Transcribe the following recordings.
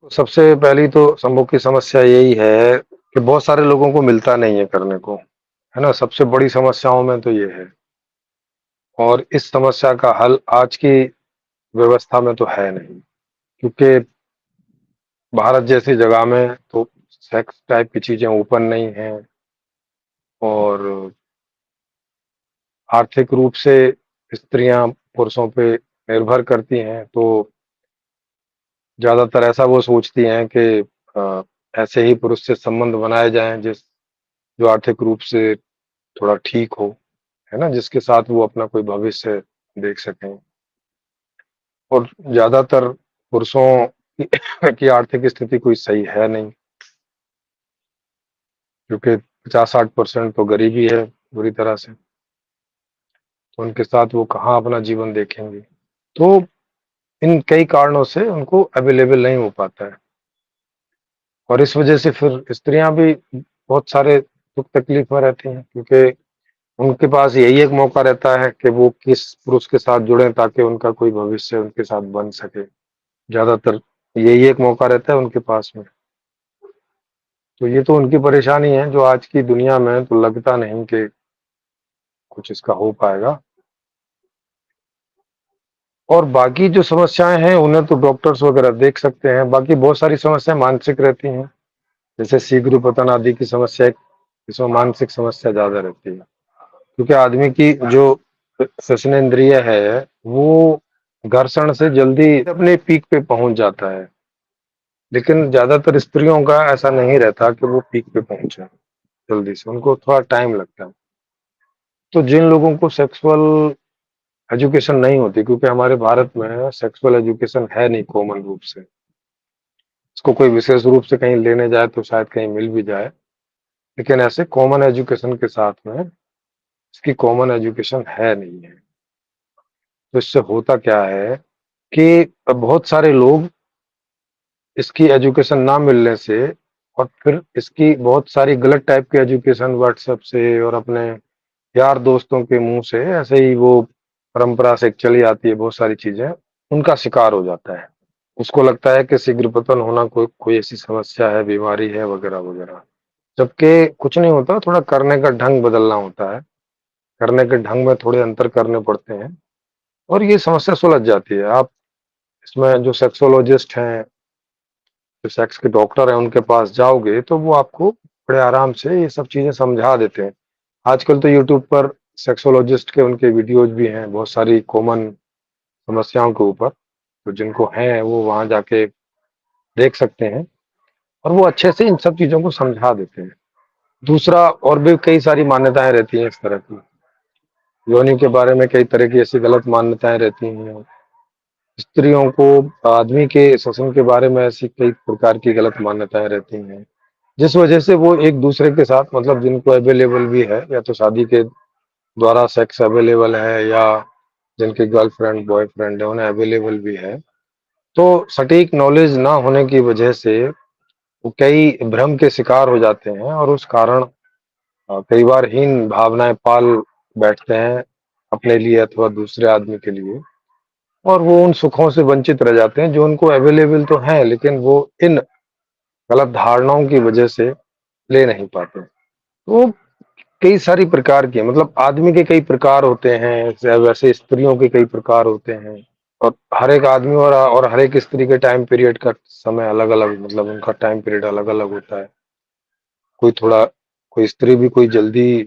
तो सबसे पहली तो संभोग की समस्या यही है कि बहुत सारे लोगों को मिलता नहीं है करने को, है ना? सबसे बड़ी समस्याओं में तो ये है और इस समस्या का हल आज की व्यवस्था में तो है नहीं, क्योंकि भारत जैसी जगह में तो सेक्स टाइप की चीज़ें ओपन नहीं हैं और आर्थिक रूप से स्त्रियाँ पुरुषों पे निर्भर करती हैं, तो ज़्यादातर ऐसा वो सोचती हैं कि अ, ऐसे ही पुरुष से संबंध बनाए जाएँ जो आर्थिक रूप से थोड़ा ठीक हो, है ना? जिसके साथ वो अपना कोई भविष्य देख सकें और ज़्यादातर पुरुषों की की आर्थिक स्थिति कोई सही है नहीं, क्योंकि 50-60% तो गरीबी है बुरी तरह से, तो उनके साथ वो कहाँ अपना जीवन देखेंगे। तो इन कई कारणों से उनको अवेलेबल नहीं हो पाता है और इस वजह से फिर स्त्रियाँ भी बहुत सारे दुःख-तकलीफ में रहती हैं, क्योंकि उनके पास यही एक मौका रहता है कि वो किस पुरुष के साथ जुड़ें ताकि उनका कोई भविष्य उनके साथ बन सके। ज़्यादातर यही एक मौका रहता है उनके पास में। तो ये तो उनकी परेशानी है जो आज की दुनिया में तो लगता नहीं कि कुछ इसका हो पाएगा। और बाकी जो समस्याएँ हैं उन्हें तो डॉक्टर्स वग़ैरह देख सकते हैं। बाकी बहुत सारी समस्याएँ मानसिक रहती हैं, जैसे शीघ्र-पतन आदि की समस्या, इसमें मानसिक समस्या ज़्यादा रहती है। क्योंकि आदमी की जो श्वसनेंद्रिय है, वो घर्षण से जल्दी अपने पीक पे पहुँच जाता है। लेकिन ज़्यादातर स्त्रियों का ऐसा नहीं रहता कि वो पीक पे पहुँचे जल्दी से, उनको थोड़ा टाइम लगता है। तो जिन लोगों को सेक्सुअल एजुकेशन नहीं होती, क्योंकि हमारे भारत में सेक्सुअल एजुकेशन है नहीं कॉमन रूप से। इसको कोई विशेष रूप से कहीं लेने जाए तो शायद कहीं मिल भी जाए, लेकिन ऐसे कॉमन एजुकेशन के साथ में इसकी कॉमन एजुकेशन है नहीं है। तो इससे होता क्या है कि बहुत सारे लोग इसकी एजुकेशन ना मिलने से और फिर इसकी बहुत सारी गलत टाइप की एजुकेशन व्हाट्सएप से और अपने यार दोस्तों के मुंह से ऐसे ही वो परंपरा से चली आती है बहुत सारी चीजें, उनका शिकार हो जाता है। उसको लगता है कि शीघ्र पतन होना कोई कोई ऐसी समस्या है, बीमारी है वगैरह वगैरह, जबकि कुछ नहीं होता, थोड़ा करने का ढंग बदलना होता है। करने के ढंग में थोड़े अंतर करने पड़ते हैं और ये समस्या सुलझ जाती है। आप इसमें जो सेक्सोलॉजिस्ट हैं, जो सेक्स के डॉक्टर हैं, उनके पास जाओगे तो वो आपको बड़े आराम से ये सब चीज़ें समझा देते हैं। आजकल तो यूट्यूब पर सेक्सोलॉजिस्ट के उनके वीडियोज़ भी हैं, बहुत सारी कॉमन समस्याओं के ऊपर, तो जिनको हैं वो वहाँ जाके देख सकते हैं और वो अच्छे से इन सब चीज़ों को समझा देते हैं। दूसरा और भी कई सारी मान्यताएँ रहती हैं इस तरह की। योनि के बारे में कई तरह की ऐसी गलत मान्यताएँ रहती हैं। स्त्रियों को आदमी के श्वसन के बारे में ऐसी कई प्रकार की गलत मान्यताएँ रहती हैं, जिस वजह से वो एक-दूसरे के साथ, मतलब जिनको अवेलेबल भी है या तो शादी के द्वारा सेक्स अवेलेबल है या जिनके गर्लफ्रेंड, बॉयफ्रेंड है, उन्हें अवेलेबल भी है। तो सटीक नॉलेज ना होने की वजह से वो कई भ्रम के शिकार हो जाते हैं और उस कारण कई बार हीन भावनाएँ पाल बैठते हैं अपने लिए अथवा दूसरे आदमी के लिए और वो उन सुखों से वंचित रह जाते हैं जो उनको अवेलेबल तो हैं, लेकिन वो इन गलत धारणाओं की वजह से ले नहीं पाते। तो कई सारी प्रकार की, मतलब आदमी के कई प्रकार होते हैं, वैसे स्त्रियों के कई प्रकार होते हैं और हर एक आदमी और हर एक स्त्री के टाइम पीरियड का समय अलग-अलग, मतलब उनका टाइम पीरियड अलग-अलग होता है। कोई थोड़ा कोई स्त्री भी कोई जल्दी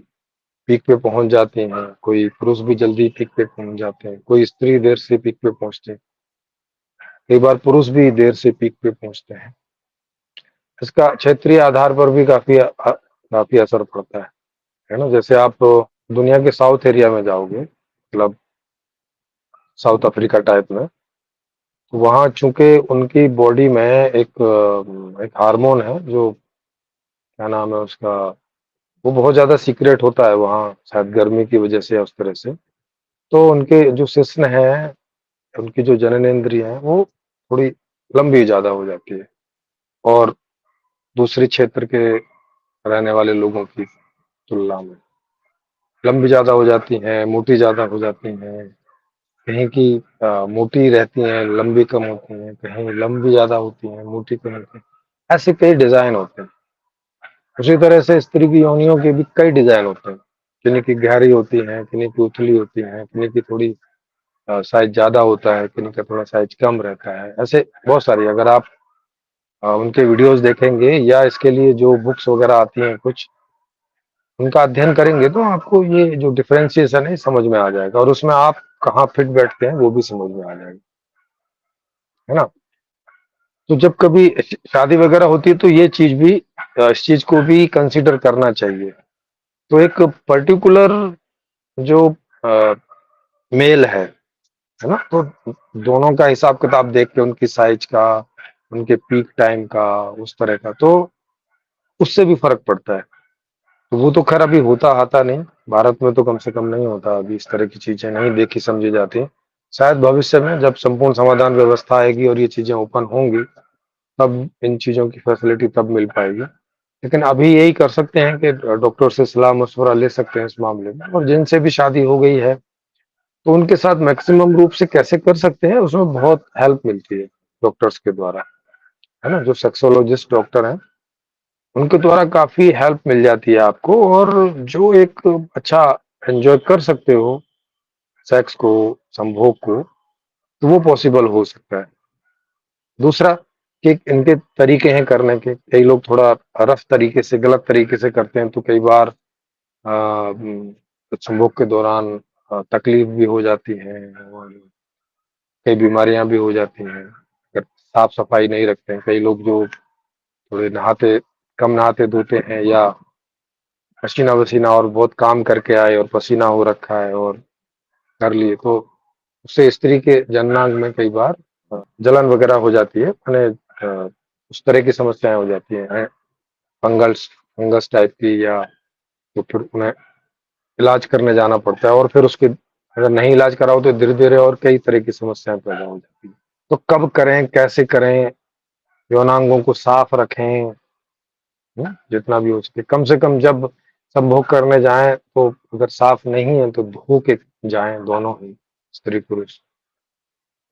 पीक पे पहुँच जाती हैं, कोई पुरुष भी जल्दी पीक पे पहुँच जाते हैं, कोई स्त्री देर से पीक पे पहुँचते हैं, कई बार पुरुष भी देर से पीक पे पहुँचते हैं। इसका क्षेत्रीय आधार पर भी काफ़ी असर पड़ता है ना? जैसे आप दुनिया के साउथ एरिया में जाओगे, मतलब साउथ अफ्रीका टाइप में, तो वहाँ चूँकि उनकी बॉडी में एक हार्मोन है जो, क्या नाम है उसका, वो बहुत ज़्यादा सीक्रेट होता है वहाँ, शायद गर्मी की वजह से या उस तरह से। तो उनके जो शिश्न है, उनकी जो जननेंद्रिय है, वो थोड़ी लंबी ज़्यादा हो जाती है और दूसरे क्षेत्र के रहने वाले लोगों की तुलना में लंबी ज़्यादा हो जाती हैं, मोटी ज़्यादा हो जाती हैं कहीं की मोटी रहती हैं, लंबी कम होती हैं, कहीं लंबी ज़्यादा होती हैं, मोटी कम होती हैं। ऐसे कई डिज़ाइन होते हैं। उसी तरह से स्त्री की योनियों के भी कई डिज़ाइन होते हैं। किन्हीं की गहरी होती हैं, किन्हीं की उथली होती हैं, किन्हीं की थोड़ी साइज़ ज़्यादा होता है, किन्हीं का थोड़ा साइज़ कम रहता है। ऐसे बहुत सारी अगर आप उनके वीडियोज़ देखेंगे या इसके लिए जो बुक्स वगैरह आती हैं कुछ, उनका अध्ययन करेंगे तो आपको ये जो डिफरेंशिएशन है समझ में आ जाएगा और उसमें आप कहाँ फिट बैठते हैं वो भी समझ में आ जाएगा, है ना? तो जब कभी शादी वगैरह होती है तो ये चीज़ भी इस चीज़ को भी कंसीडर करना चाहिए। तो एक पर्टिकुलर जो अ, मेल है ना? तो दोनों का हिसाब-किताब देख के उनकी साइज़ का, उनके पीक टाइम का, उस तरह का, तो उससे भी फ़र्क पड़ता है। तो वो तो ख़ैर अभी होता-आता नहीं, भारत में तो कम से कम नहीं होता, अभी इस तरह की चीज़ें नहीं देखी समझी जाती हैं। शायद भविष्य में जब संपूर्ण समाधान व्यवस्था आएगी और ये चीज़ें ओपन होंगी, तब इन चीज़ों की फैसिलिटी तब मिल पाएगी। लेकिन अभी यही कर सकते हैं कि डॉक्टर से सलाह-मशवरा ले सकते हैं इस मामले में और जिनसे भी शादी हो गई है, तो उनके साथ मैक्सिमम रूप से कैसे कर सकते हैं, उसमें बहुत हेल्प मिलती है डॉक्टर्स के द्वारा, है ना? जो सेक्सोलॉजिस्ट डॉक्टर हैं, उनके द्वारा काफ़ी हेल्प मिल जाती है आपको और जो एक अच्छा एन्जॉय कर सकते हो सेक्स को, संभोग को, तो वो पॉसिबल हो सकता है। दूसरा कि इनके तरीके हैं करने के, कई लोग थोड़ा रफ़ तरीके से, गलत तरीके से करते हैं, तो कई बार संभोग के दौरान तकलीफ भी हो जाती है और कई बीमारियां भी हो जाती हैं अगर साफ सफाई नहीं रखते हैं। कई लोग जो थोड़े नहाते कम नहाते धोते हैं या पसीना वसीना और बहुत काम करके आए और पसीना हो रखा है और कर लिए तो उससे स्त्री के जननांग में कई बार जलन वगैरह हो जाती है, माने उस तरह की समस्याएं हो जाती हैं, फंगल्स फंगस टाइप की, या तो फिर उन्हें इलाज करने जाना पड़ता है और फिर उसके अगर नहीं इलाज कराओ तो धीरे-धीरे और कई तरह की समस्याएँ पैदा हो जाती हैं। तो कब करें, कैसे करें, यौनांगों को साफ रखें, जितना भी हो सके। कम से कम जब संभोग करने जाएँ तो अगर साफ नहीं है तो धो के जाएँ दोनों ही, स्त्री-पुरुष।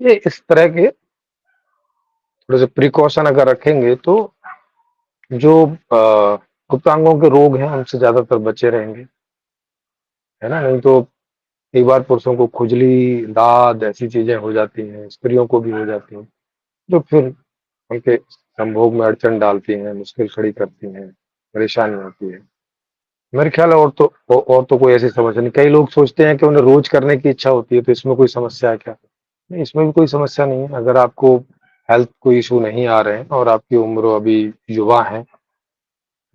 ये इस तरह के थोड़े से प्रिकॉशन अगर रखेंगे तो जो गुप्तांगों के रोग हैं उनसे ज़्यादातर बचे रहेंगे, है ना? नहीं तो कई बार पुरुषों को खुजली, दाद ऐसी चीज़ें हो जाती हैं, स्त्रियों को भी हो जाती हैं, जो फिर उनके संभोग में अड़चन डालती हैं, मुश्किल खड़ी करती हैं, परेशानी होती है। मेरे ख्याल है और तो कोई ऐसी समस्या नहीं। कई लोग सोचते हैं कि उन्हें रोज़ करने की इच्छा होती है, तो इसमें कोई समस्या है क्या? नहीं, इसमें भी कोई समस्या नहीं है। अगर आपको हेल्थ कोई इश्यू नहीं आ रहे हैं और आपकी उम्र अभी युवा है,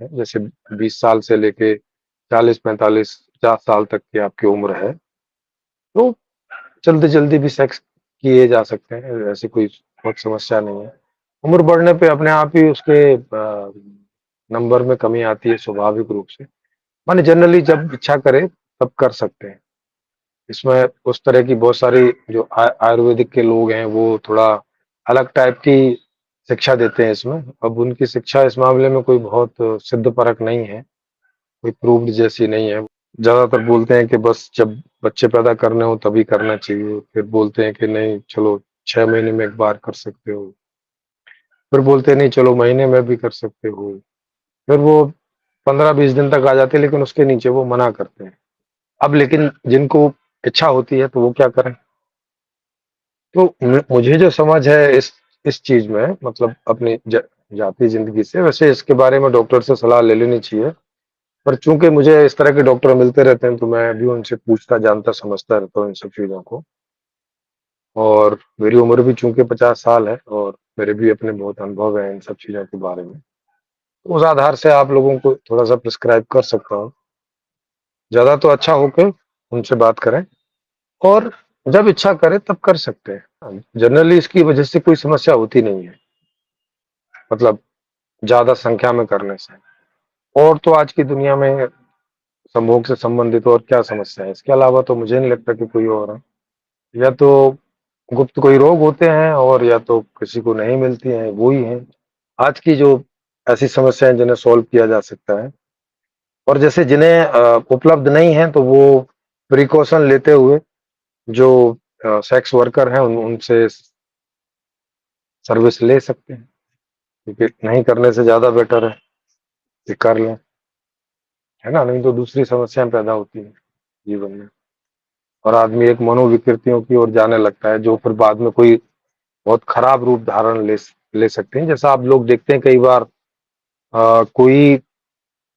जैसे 20 साल से लेके 40, 45, 50 साल तक की आपकी उम्र है, तो जल्दी-जल्दी भी सेक्स किए जा सकते हैं, ऐसी कोई बहुत समस्या नहीं है। उम्र बढ़ने पे अपने आप ही उसके नंबर में कमी आती है स्वाभाविक रूप से। माने जनरली जब इच्छा करें तब कर सकते हैं। इसमें उस तरह की बहुत सारी जो आयुर्वेदिक के लोग हैं वो थोड़ा अलग टाइप की शिक्षा देते हैं इसमें। अब उनकी शिक्षा इस मामले में कोई बहुत सिद्ध-परक नहीं है, कोई प्रूव्ड जैसी नहीं है। ज़्यादातर बोलते हैं कि बस जब बच्चे पैदा करने हो तभी करना चाहिए, फिर बोलते हैं कि नहीं चलो 6 महीने में 1 बार कर सकते हो, फिर बोलते हैं नहीं चलो महीने में भी कर सकते हो, फिर वो 15-20 दिन तक आ जाते हैं लेकिन उसके नीचे वो मना करते हैं। अब लेकिन जिनको इच्छा होती है तो वो क्या करें? तो मुझे जो समझ है इस चीज़ में, मतलब अपनी जाती ज़िंदगी से, वैसे इसके बारे में डॉक्टर से सलाह ले लेनी चाहिए। पर चूँकि मुझे इस तरह के डॉक्टर मिलते रहते हैं, तो मैं भी उनसे पूछता, जानता, समझता रहता हूँ इन सब चीज़ों को। और मेरी उम्र भी चूँकि 50 साल है और मेरे भी अपने बहुत अनुभव हैं इन सब चीज़ों के बारे में। तो उस आधार से आप लोगों को थोड़ा-सा प्रिस्क्राइब कर सकता हूँ। ज़्यादा तो अच्छा हो के उनसे बात करें और जब इच्छा करें तब कर सकते हैं। जनरली इसकी वजह से कोई समस्या होती नहीं है, मतलब ज़्यादा संख्या में करने से। और तो आज की दुनिया में संभोग से संबंधित और क्या समस्या है? इसके अलावा तो मुझे नहीं लगता कि कोई और है। या तो गुप्त कोई रोग होते हैं और या तो किसी को नहीं मिलती हैं, वो ही हैं। आज की जो ऐसी समस्याएँ जिन्हें सॉल्व किया जा सकता है और जैसे जिन्हें उपलब्ध नहीं है तो वो प्रिकॉशन लेते हुए जो सेक्स वर्कर हैं उनसे सर्विस ले सकते हैं, क्योंकि नहीं करने से ज़्यादा बेटर है कि कर लें, है ना? नहीं तो दूसरी समस्याएँ पैदा होती हैं जीवन में, और आदमी एक मनोविकृतियों की ओर जाने लगता है, जो फिर बाद में कोई बहुत खराब रूप धारण ले सकते हैं। जैसा आप लोग देखते हैं कई बार कोई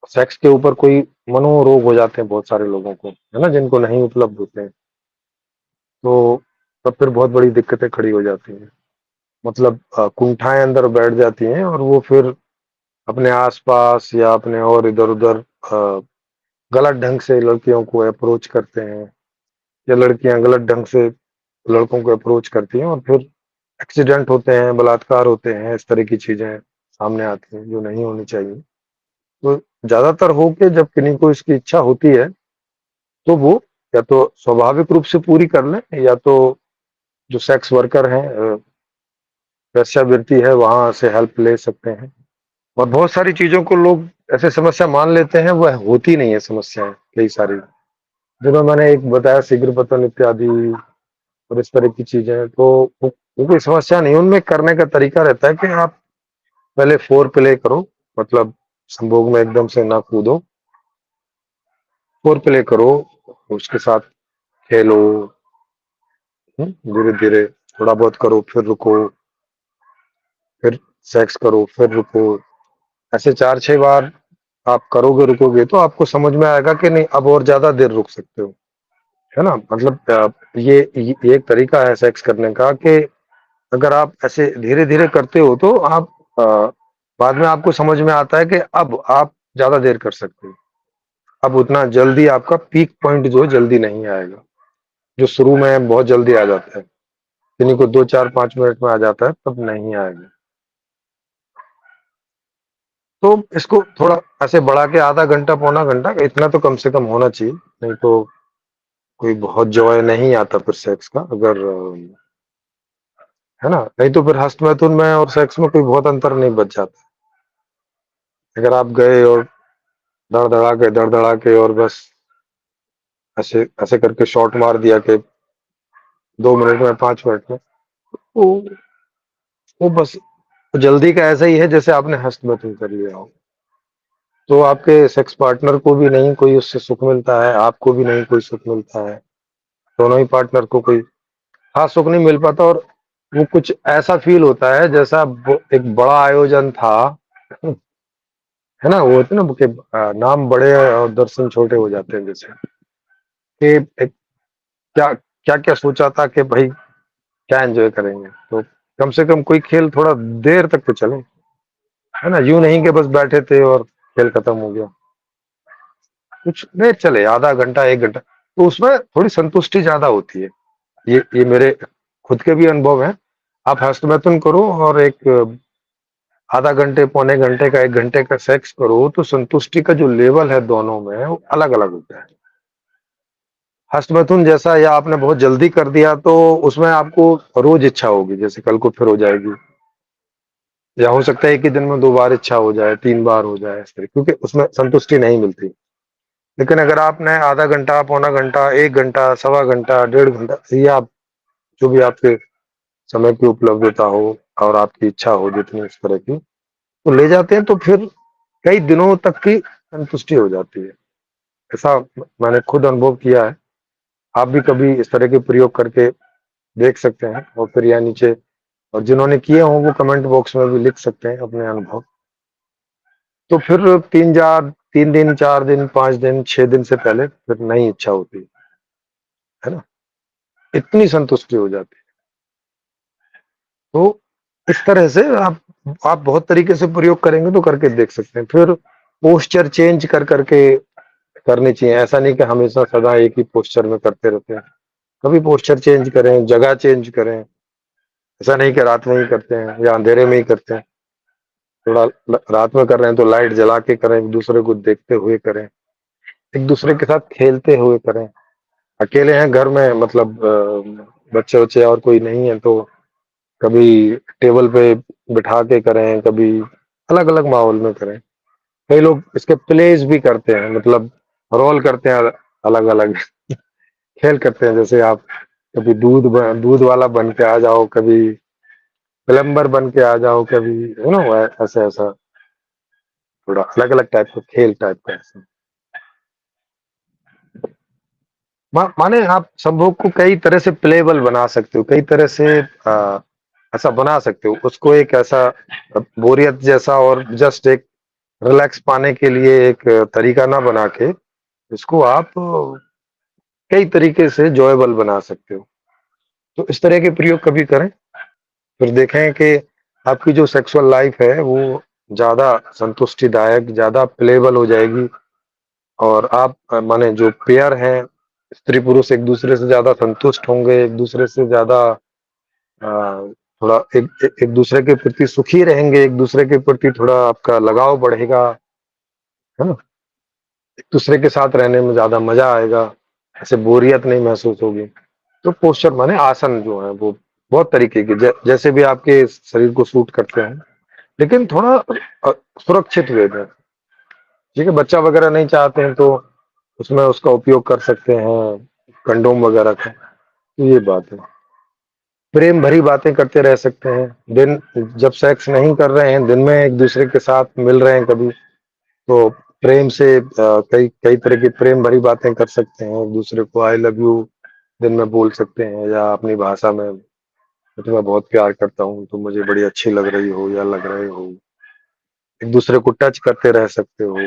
सेक्स के ऊपर कोई मनोरोग हो जाते हैं बहुत सारे लोगों को, है ना? जिनको नहीं उपलब्ध होते हैं, तो तब फिर बहुत बड़ी दिक्कतें खड़ी हो जाती हैं। मतलब कुंठाएँ अंदर बैठ जाती हैं और वो फिर अपने आस-पास या अपने और इधर-उधर गलत ढंग से लड़कियों को अप्रोच करते हैं, या लड़कियाँ गलत ढंग से लड़कों को अप्रोच करती हैं, और फिर एक्सीडेंट होते हैं, बलात्कार होते हैं, इस तरह की चीज़ें सामने आती हैं, जो नहीं होनी चाहिए। तो ज़्यादातर हो के जब किन्हीं को इसकी इच्छा होती है, तो वो या तो स्वाभाविक रूप से पूरी कर लें, या तो जो सेक्स वर्कर हैं वेश्यावृत्ति है, वहाँ से हेल्प ले सकते हैं। और बहुत सारी चीज़ों को लोग ऐसे समस्या मान लेते हैं, वह होती नहीं है समस्याएँ कई सारी। जिन्हों मैंने एक बताया शीघ्र पतन इत्यादि और इस तरह की चीज़ें, तो वो कोई समस्या नहीं है, उनमें करने का तरीका रहता है कि आप पहले फोर प्ले करो, मतलब संभोग में एकदम से ना कूदो, फोर प्ले करो, उसके साथ खेलो, धीरे-धीरे थोड़ा बहुत करो, फिर रुको, फिर सेक्स करो, फिर रुको। ऐसे 4-6 बार आप करोगे, रुकोगे, तो आपको समझ में आएगा कि नहीं अब और ज़्यादा देर रुक सकते हो, है ना? मतलब ये एक तरीका है सेक्स करने का कि अगर आप ऐसे धीरे-धीरे करते हो तो आप अ, बाद में आपको समझ में आता है कि अब आप ज़्यादा देर कर सकते हो। अब उतना जल्दी आपका पीक पॉइंट जो है जल्दी नहीं आएगा, जो शुरू में बहुत जल्दी आ जाता है। किन्हीं को 2, 4, 5 मिनट में आ जाता है, तब नहीं आएगा। तो इसको थोड़ा ऐसे बढ़ा के आधा घंटा, पौना घंटा इतना तो कम से कम होना चाहिए, नहीं तो कोई बहुत जॉय नहीं आता फिर सेक्स का, अगर है ना? नहीं तो फिर हस्त-मैथुन में और सेक्स में कोई बहुत अंतर नहीं बच जाता। अगर आप गए और धड़-धड़ा के और बस ऐसे ऐसे करके शॉट मार दिया कि 2 मिनट में, 5 मिनट में, वो वो बस जल्दी का ऐसा ही है जैसे आपने हस्त-मैथुन कर लिया हो। तो आपके सेक्स पार्टनर को भी नहीं कोई उससे सुख मिलता है, आपको भी नहीं कोई सुख मिलता है। दोनों ही पार्टनर को कोई ख़ास सुख नहीं मिल पाता, और वो कुछ ऐसा फ़ील होता है जैसा एक बड़ा आयोजन था, है ना? वो होते हैं ना कि नाम बड़े और दर्शन छोटे हो जाते हैं जैसे, कि एक क्या क्या-क्या सोचा था कि भाई क्या एन्जॉय करेंगे। तो कम से कम कोई खेल थोड़ा देर तक तो चले, है ना? यूँ नहीं कि बस बैठे थे और खेल खत्म हो गया। कुछ देर चले, आधा घंटा, 1 घंटा, तो उसमें थोड़ी संतुष्टि ज़्यादा होती है। ये मेरे खुद के भी अनुभव हैं। आप हस्तमैथुन करो और एक आधा घंटे, पौने घंटे का, 1 घंटे का सेक्स करो, तो संतुष्टि का जो लेवल है दोनों में, वो अलग-अलग होता है। हस्तमैथुन जैसा या आपने बहुत जल्दी कर दिया, तो उसमें आपको रोज़ इच्छा होगी, जैसे कल को फिर हो जाएगी, या हो सकता है एक ही दिन में 2 बार इच्छा हो जाए, 3 बार हो जाए, इस तरह, क्योंकि उसमें संतुष्टि नहीं मिलती। लेकिन अगर आपने आधा घंटा, पौना घंटा, 1 घंटा, सवा घंटा, डेढ़ घंटा, ये आप जो भी आपके समय की उपलब्धता हो और आपकी इच्छा हो जितनी इस तरह की, तो ले जाते हैं, तो फिर कई दिनों तक की संतुष्टि हो जाती है। ऐसा मैंने खुद अनुभव किया है। आप भी कभी इस तरह के प्रयोग करके देख सकते हैं, और फिर यहाँ नीचे और जिन्होंने किए हों वो कमेंट बॉक्स में भी लिख सकते हैं अपने अनुभव। तो फिर 3 दिन, 4 दिन, 5 दिन, 6 दिन से पहले फिर नहीं इच्छा होती, है ना? इतनी संतुष्टि हो जाती है। तो इस तरह से आप बहुत तरीके से प्रयोग करेंगे तो करके देख सकते हैं। फिर पोस्चर चेंज कर के करनी चाहिए। ऐसा नहीं कि हमेशा सदा एक ही पोस्चर में करते रहते हैं। कभी पोस्चर चेंज करें, जगह चेंज करें। ऐसा नहीं कि रात में ही करते हैं या अंधेरे में ही करते हैं। थोड़ा रात में कर रहे हैं तो लाइट जला के करें, एक दूसरे को देखते हुए करें, एक दूसरे के साथ खेलते हुए करें। अकेले हैं घर में, मतलब बच्चे वच्चे और कोई नहीं है, तो कभी टेबल पे बिठा के करें, कभी अलग अलग माहौल में करें। कई लोग इसके प्लेस भी करते हैं, मतलब रोल करते हैं, अलग अलग खेल करते हैं, जैसे आप कभी दूध वाला बन के आ जाओ, कभी प्लम्बर बन के आ जाओ, कभी ऐसा ऐसा थोड़ा अलग अलग टाइप का खेल टाइप का ऐसा। माने आप संभोग को कई तरह से प्लेबल बना सकते हो, कई तरह से ऐसा बना सकते हो उसको, एक ऐसा बोरियत जैसा और जस्ट एक रिलैक्स पाने के लिए एक तरीका ना बना के इसको आप कई तरीके से जॉयबल बना सकते हो। तो इस तरह के प्रयोग कभी करें, फिर देखें कि आपकी जो सेक्सुअल लाइफ है वो ज्यादा संतुष्टिदायक, ज्यादा प्लेबल हो जाएगी, और आप माने जो पेयर हैं, स्त्री पुरुष एक दूसरे से ज्यादा संतुष्ट होंगे, एक दूसरे से ज्यादा अ, थोड़ा एक दूसरे के प्रति सुखी रहेंगे, एक दूसरे के प्रति थोड़ा आपका लगाव बढ़ेगा, है ना? एक दूसरे के साथ रहने में ज्यादा मजा आएगा, ऐसे बोरियत नहीं महसूस होगी। तो पोस्चर माने आसन जो है वो बहुत तरीके के जैसे भी आपके शरीर को सूट करते हैं, लेकिन थोड़ा सुरक्षित वे में। ठीक है, बच्चा वगैरह नहीं चाहते हैं तो उसमें उसका उपयोग कर सकते हैं, कंडोम वगैरह का। तो ये बात है। प्रेम भरी बातें करते रह सकते हैं, दिन जब सेक्स नहीं कर रहे हैं, दिन में एक दूसरे के साथ मिल रहे हैं कभी, तो प्रेम से कई कई तरह की प्रेम भरी बातें कर सकते हैं, एक दूसरे को आई लव यू दिन में बोल सकते हैं, या अपनी भाषा में मैं तुम्हें बहुत प्यार करता हूँ, तुम मुझे बड़ी अच्छी लग रही हो या लग रहे हो। एक दूसरे को टच करते रह सकते हो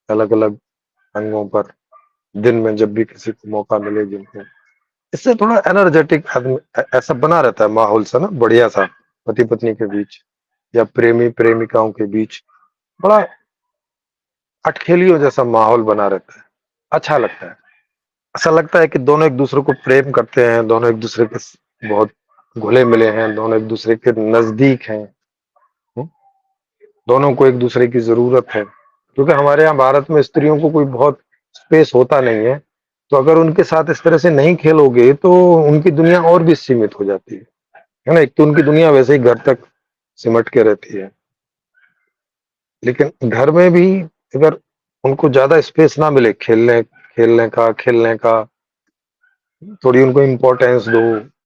अलग अलग अंगों पर, दिन में जब भी किसी को मौका मिले जिनको। इससे थोड़ा एनर्जेटिक आदमी ऐसा बना रहता है माहौल सा ना, बढ़िया सा, पति पत्नी के बीच या प्रेमी प्रेमिकाओं के बीच बड़ा अटखेलियों जैसा माहौल बना रहता है, अच्छा लगता है। ऐसा लगता है कि दोनों एक दूसरे को प्रेम करते हैं, दोनों एक दूसरे के बहुत घुले मिले हैं, दोनों एक दूसरे के नजदीक हैं। हम्म? दोनों को एक दूसरे की जरूरत है, क्योंकि हमारे यहाँ भारत में स्त्रियों को कोई बहुत स्पेस होता नहीं है। तो अगर उनके साथ इस तरह से नहीं खेलोगे तो उनकी दुनिया और भी सीमित हो जाती है ना? एक तो उनकी दुनिया वैसे ही घर तक सिमट के रहती है, लेकिन घर में भी अगर उनको ज्यादा स्पेस ना मिले खेलने खेलने का, थोड़ी उनको इम्पोर्टेंस दो,